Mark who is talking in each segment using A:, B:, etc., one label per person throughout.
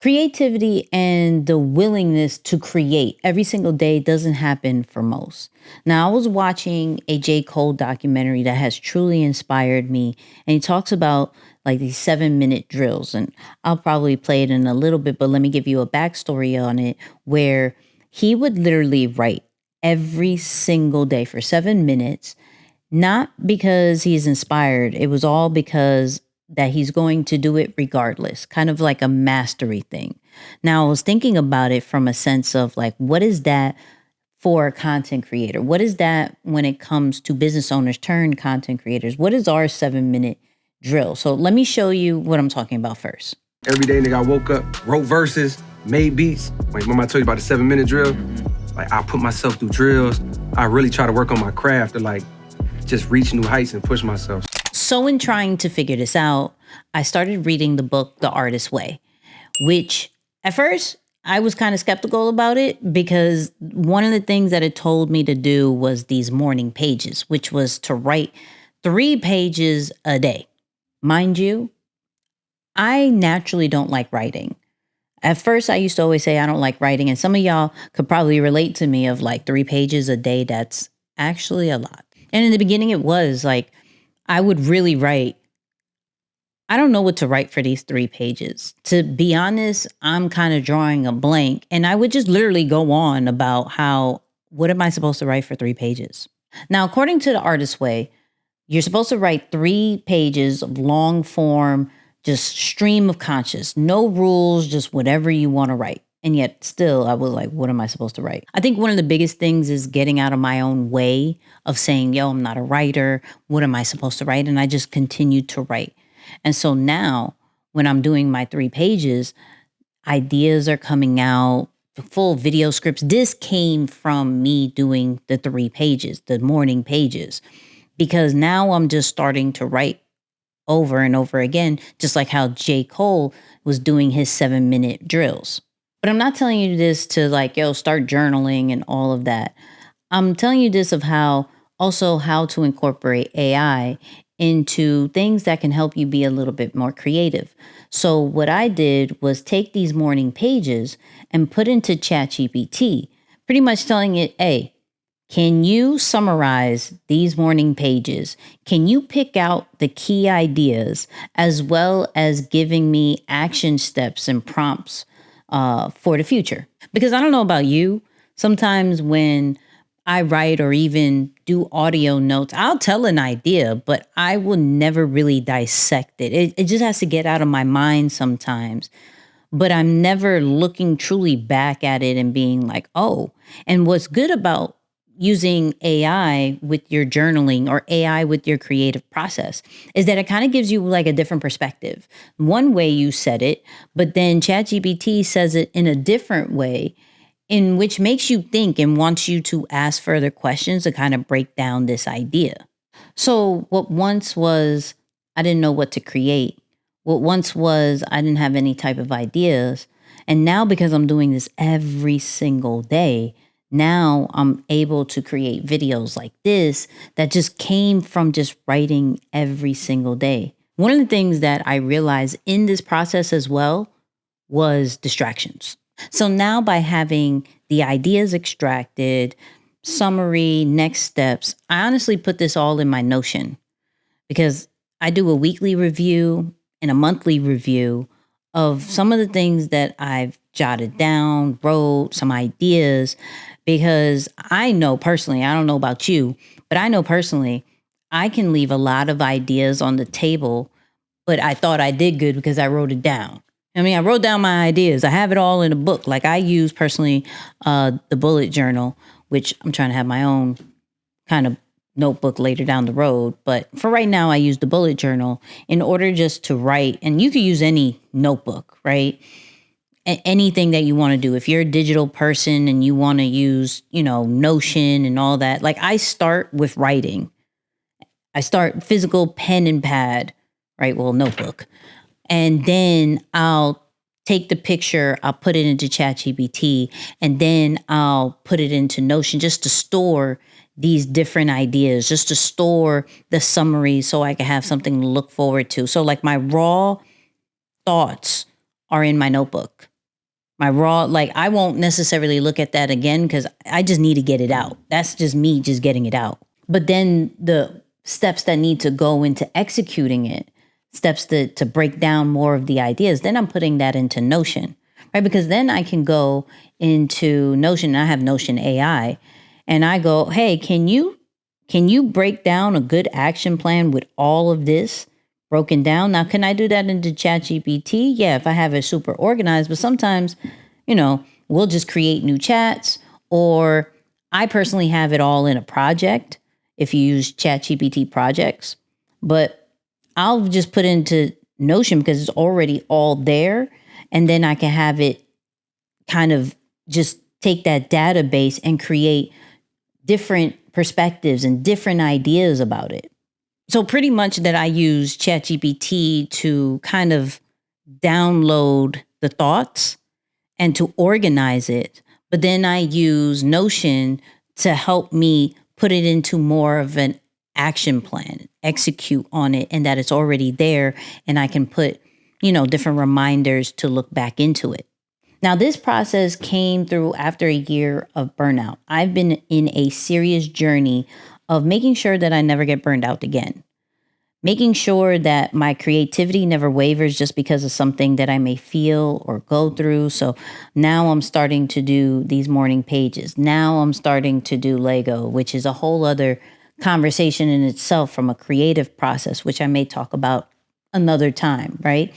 A: Creativity and the willingness to create every single day doesn't happen for most. Now, I was watching a J. Cole documentary that has truly inspired me, and he talks about like these 7 minute drills. And I'll probably play it in a little bit, but let me give you a backstory on it where he would literally write every single day for 7 minutes, not because he's inspired, it was all because that he's going to do it regardless, kind of like a mastery thing. Now, I was thinking about it from a sense of like, what is that for a content creator? What is that when it comes to business owners turned content creators? What is our 7 minute drill? So let me show you what I'm talking about first.
B: Every day, nigga, I woke up, wrote verses, made beats. Like, remember I told you about the 7 minute drill? Like, I put myself through drills. I really try to work on my craft to like just reach new heights and push myself.
A: So in trying to figure this out, I started reading the book, The Artist's Way, which at first I was kind of skeptical about it because one of the things that it told me to do was these morning pages, which was to write 3 pages a day. Mind you, I naturally don't like writing. At first, I used to always say I don't like writing, and some of y'all could probably relate to me of like 3 pages a day. That's actually a lot. And in the beginning, it was like, I would really write. I don't know what to write for these 3 pages. To be honest, I'm kind of drawing a blank, and I would just literally go on about what am I supposed to write for 3 pages? Now, according to The Artist's Way, you're supposed to write 3 pages of long form, just stream of conscious, no rules, just whatever you want to write. And yet still, I was like, what am I supposed to write? I think one of the biggest things is getting out of my own way of saying, yo, I'm not a writer. What am I supposed to write? And I just continued to write. And so now when I'm doing my 3 pages, ideas are coming out, full video scripts. This came from me doing the 3 pages, the morning pages, because now I'm just starting to write over and over again, just like how J. Cole was doing his 7 minute drills. But I'm not telling you this to like, yo, start journaling and all of that. I'm telling you this of how to incorporate AI into things that can help you be a little bit more creative. So what I did was take these morning pages and put into ChatGPT, pretty much telling it, hey, can you summarize these morning pages? Can you pick out the key ideas as well as giving me action steps and prompts for the future? Because I don't know about you, sometimes when I write or even do audio notes, I'll tell an idea, but I will never really dissect it. It just has to get out of my mind sometimes. But I'm never looking truly back at it and being like, oh. And what's good about using AI with your journaling or AI with your creative process is that it kind of gives you like a different perspective. One way you said it, but then ChatGPT says it in a different way, in which makes you think and wants you to ask further questions to kind of break down this idea. So what once was, I didn't know what to create. What once was, I didn't have any type of ideas. And now because I'm doing this every single day, now I'm able to create videos like this that just came from just writing every single day. One of the things that I realized in this process as well was distractions. So now by having the ideas extracted, summary, next steps, I honestly put this all in my Notion because I do a weekly review and a monthly review of some of the things that I've jotted down, wrote, some ideas, because I know personally, I don't know about you, but I know personally, I can leave a lot of ideas on the table, but I thought I did good because I wrote it down. I mean, I wrote down my ideas. I have it all in a book. Like I use personally the bullet journal, which I'm trying to have my own kind of notebook later down the road. But for right now, I use the bullet journal in order just to write. And you could use any notebook, right? Anything that you want to do. If you're a digital person and you want to use, Notion and all that, like I start with writing. I start physical pen and pad, right? Well, notebook. And then I'll take the picture, I'll put it into ChatGPT, and then I'll put it into Notion just to store these different ideas, just to store the summary so I can have something to look forward to. So like my raw thoughts are in my notebook. My raw, like I won't necessarily look at that again because I just need to get it out. That's just me just getting it out. But then the steps that need to go into executing it, steps to break down more of the ideas, then I'm putting that into Notion, right? Because then I can go into Notion, and I have Notion AI, and I go, hey, can you break down a good action plan with all of this broken down? Now, can I do that into ChatGPT? Yeah, if I have it super organized, but sometimes, we'll just create new chats, or I personally have it all in a project if you use ChatGPT projects, but I'll just put into Notion because it's already all there. And then I can have it kind of just take that database and create different perspectives and different ideas about it. So pretty much that I use ChatGPT to kind of download the thoughts and to organize it. But then I use Notion to help me put it into more of an action plan, execute on it, and that it's already there. And I can put, different reminders to look back into it. Now, this process came through after a year of burnout. I've been in a serious journey of making sure that I never get burned out again, making sure that my creativity never wavers just because of something that I may feel or go through. So now I'm starting to do these morning pages. Now I'm starting to do Lego, which is a whole other conversation in itself from a creative process, which I may talk about another time, right?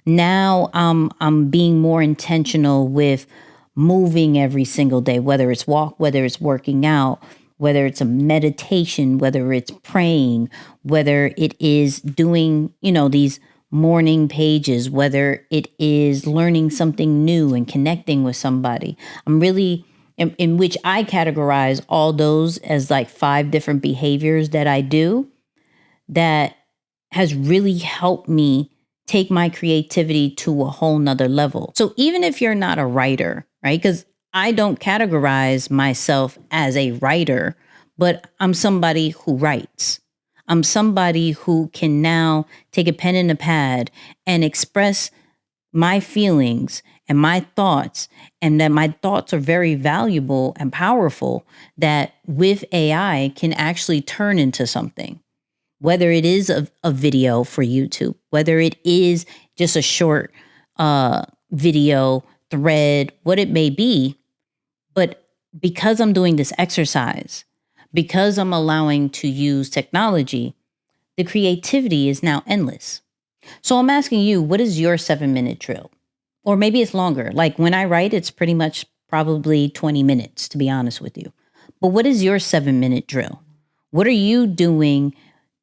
A: Now I'm being more intentional with moving every single day, whether it's walk, whether it's working out, whether it's a meditation, whether it's praying, whether it is doing, these morning pages, whether it is learning something new and connecting with somebody. I'm really in which I categorize all those as like 5 different behaviors that I do that has really helped me take my creativity to a whole nother level. So even if you're not a writer, right? Because I don't categorize myself as a writer, but I'm somebody who writes. I'm somebody who can now take a pen and a pad and express my feelings and my thoughts, and that my thoughts are very valuable and powerful that with AI can actually turn into something. Whether it is a video for YouTube, whether it is just a short video thread, what it may be. But because I'm doing this exercise, because I'm allowing to use technology, the creativity is now endless. So I'm asking you, what is your 7-minute drill? Or maybe it's longer. Like when I write, it's pretty much probably 20 minutes, to be honest with you. But what is your 7-minute drill? What are you doing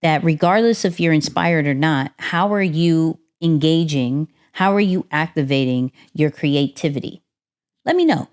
A: that regardless if you're inspired or not, how are you engaging? How are you activating your creativity? Let me know.